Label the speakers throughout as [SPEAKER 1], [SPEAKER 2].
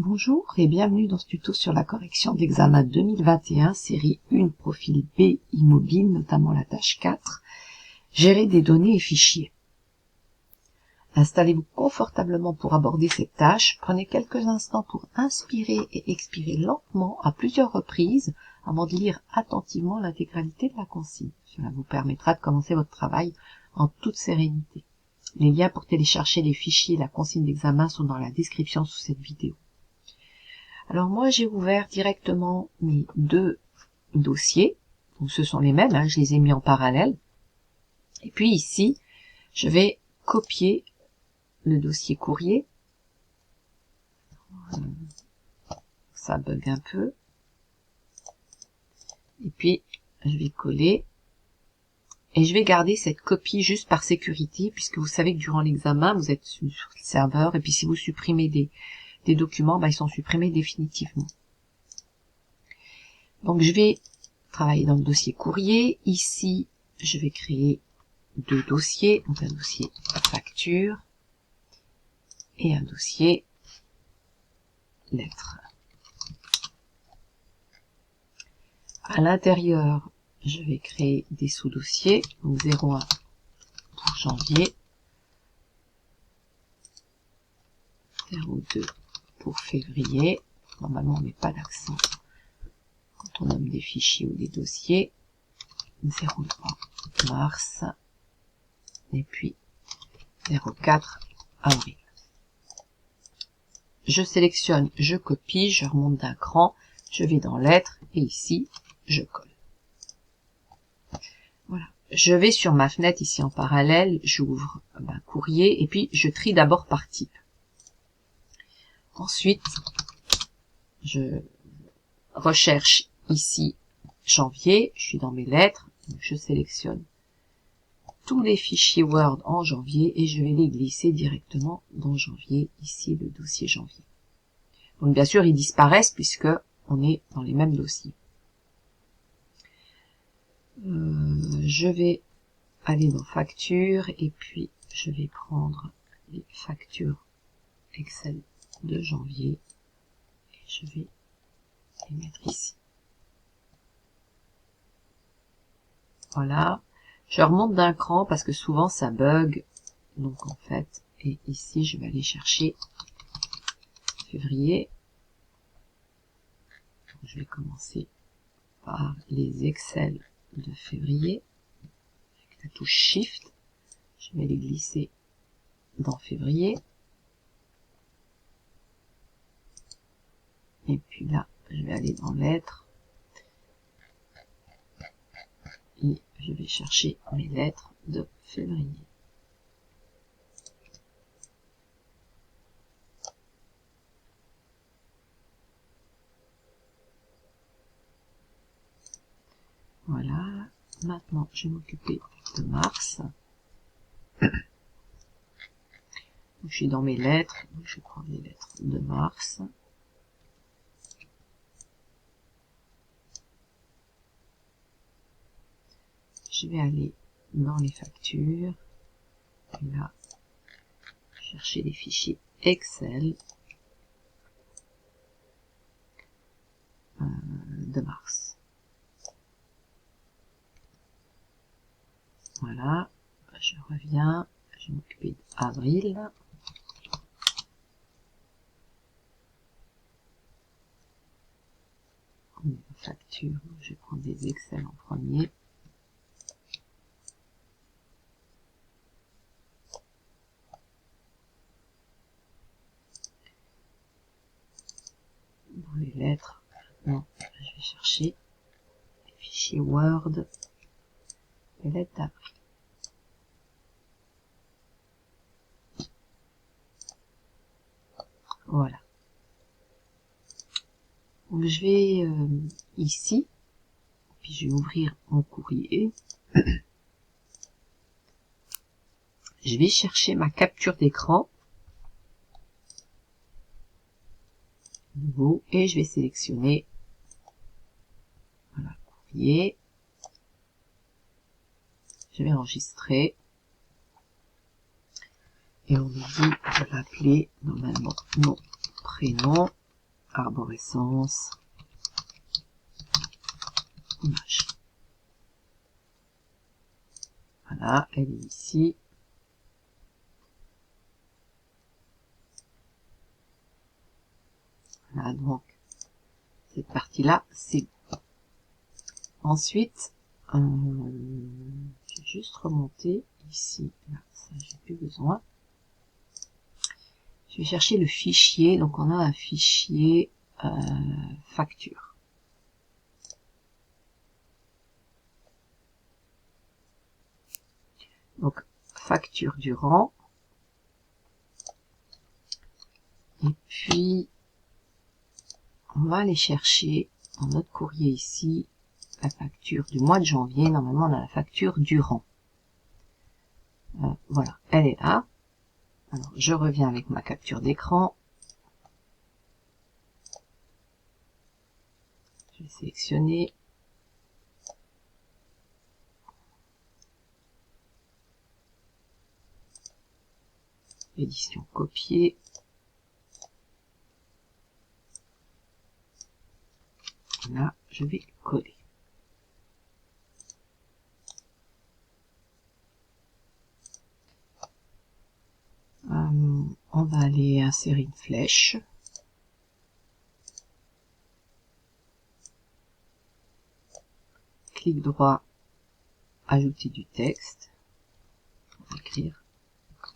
[SPEAKER 1] Bonjour et bienvenue dans ce tuto sur la correction de l'examen 2021, série 1, profil B, immobile, notamment la tâche 4, gérer des données et fichiers. Installez-vous confortablement pour aborder cette tâche, prenez quelques instants pour inspirer et expirer lentement à plusieurs reprises avant de lire attentivement l'intégralité de la consigne. Cela vous permettra de commencer votre travail en toute sérénité. Les liens pour télécharger les fichiers et la consigne d'examen sont dans la description sous cette vidéo. Alors moi j'ai ouvert directement mes deux dossiers, donc ce sont les mêmes, je les ai mis en parallèle. Et puis ici, je vais copier le dossier courrier. Ça bug un peu. Et puis je vais coller. Et je vais garder cette copie juste par sécurité, puisque vous savez que durant l'examen, vous êtes sur le serveur, et puis si vous supprimez des documents, ils sont supprimés définitivement. Donc je vais travailler dans le dossier courrier. Ici, je vais créer deux dossiers, donc un dossier facture et un dossier lettres. À l'intérieur, je vais créer des sous-dossiers, donc 01 pour janvier, 02 pour février. Normalement, on ne met pas d'accent quand on nomme des fichiers ou des dossiers. 03 mars et puis 04 avril. Je sélectionne, je copie, je remonte d'un cran, je vais dans lettres et ici je colle. Voilà. Je vais sur ma fenêtre ici en parallèle, j'ouvre courrier et puis je trie d'abord par type. Ensuite, je recherche ici janvier, je suis dans mes lettres, donc je sélectionne tous les fichiers Word en janvier et je vais les glisser directement dans janvier, ici le dossier janvier. Donc bien sûr ils disparaissent puisque on est dans les mêmes dossiers. Je vais aller dans facture et puis je vais prendre les factures Excel de janvier et je vais les mettre ici. Voilà. Je remonte d'un cran parce que souvent ça bug. Donc en fait, et ici je vais aller chercher février. Je vais commencer par les Excel de février. Avec la touche Shift, je vais les glisser dans février. Et puis là, je vais aller dans lettres. Et je vais chercher mes lettres de février. Voilà. Maintenant, je vais m'occuper de mars. Donc, je suis dans mes lettres. Donc, je vais prendre les lettres de mars. Je vais aller dans les factures. Et là, chercher les fichiers Excel de mars. Voilà, je reviens, je vais m'occuper d'avril. On est en facture, je vais prendre des Excel en premier. Dans les lettres, non, je vais chercher les fichiers Word, les lettres d'avril. Voilà. Donc je vais ici, puis je vais ouvrir mon courrier. Je vais chercher ma capture d'écran. Nouveau, et je vais sélectionner voilà, courrier. Je vais enregistrer. Et on nous dit de l'appeler normalement mon prénom. arborescence, image. Voilà, elle est ici. Voilà, donc cette partie-là, c'est bon. Ensuite, je vais juste remonter ici. Là, ça, j'ai plus besoin. Je vais chercher le fichier. Donc, on a un fichier facture. Donc, facture du rang. Et puis, on va aller chercher dans notre courrier ici la facture du mois de janvier. Normalement, on a la facture du rang. Voilà, elle est là. Alors, je reviens avec ma capture d'écran. Je vais sélectionner. Édition copier. Là, je vais coller. On va aller insérer une flèche. Clic droit, ajouter du texte. On va écrire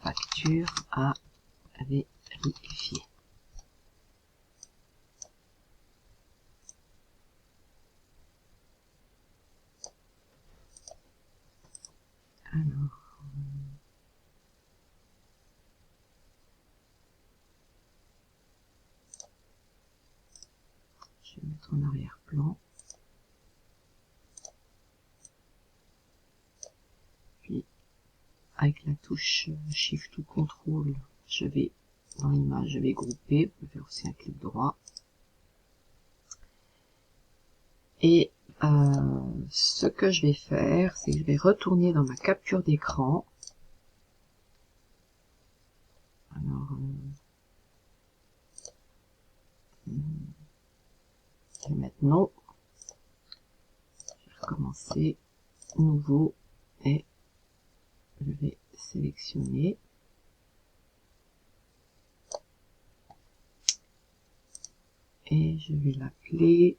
[SPEAKER 1] facture à vérifier. Alors, je vais mettre en arrière-plan. Puis, avec la touche Shift ou Contrôle, je vais dans l'image, je vais grouper. Vous pouvez faire aussi un clic droit. Et ce que je vais faire, c'est que je vais retourner dans ma capture d'écran. Alors, je vais mettre non. Je vais recommencer, nouveau, et je vais sélectionner. Et je vais l'appeler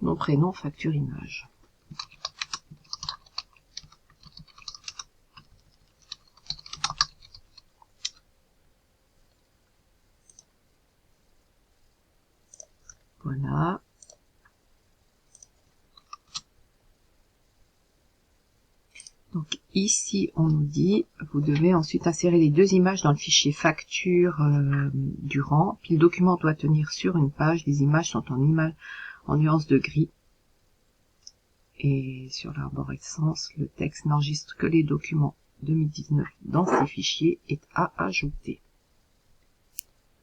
[SPEAKER 1] mon prénom facture image. Voilà. Donc ici, on nous dit, vous devez ensuite insérer les deux images dans le fichier facture du rang. Puis le document doit tenir sur une page. Les images sont en nuance de gris. Et sur l'arborescence, le texte n'enregistre que les documents 2019 dans ces fichiers est à ajouter.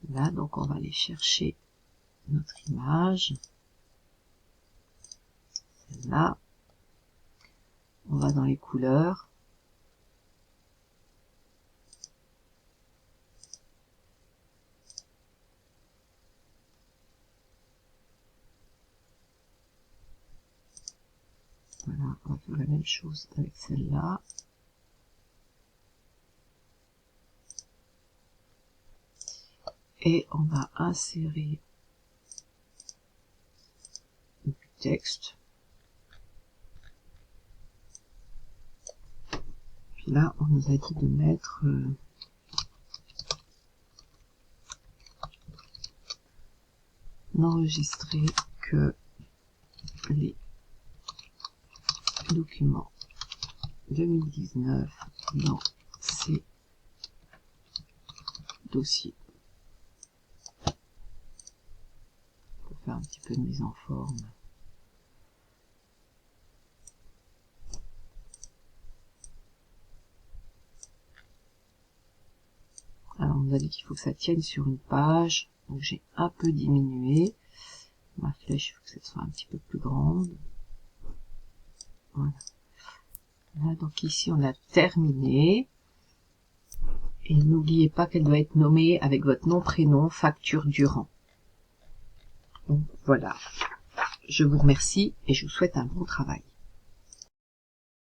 [SPEAKER 1] Là, donc on va aller chercher notre image. Celle-là. On va dans les couleurs. Voilà, on va faire la même chose avec celle-là. Et on va insérer du texte. Puis là, on nous a dit de mettre n'enregistrer que les documents 2019 dans ces dossiers. Pour faire un petit peu de mise en forme. Alors, on nous a dit qu'il faut que ça tienne sur une page. Donc, j'ai un peu diminué. Ma flèche, il faut que ça soit un petit peu plus grande. Voilà. Là, donc ici, on a terminé. Et n'oubliez pas qu'elle doit être nommée avec votre nom, prénom, facture Durand. Donc voilà. Je vous remercie et je vous souhaite un bon travail.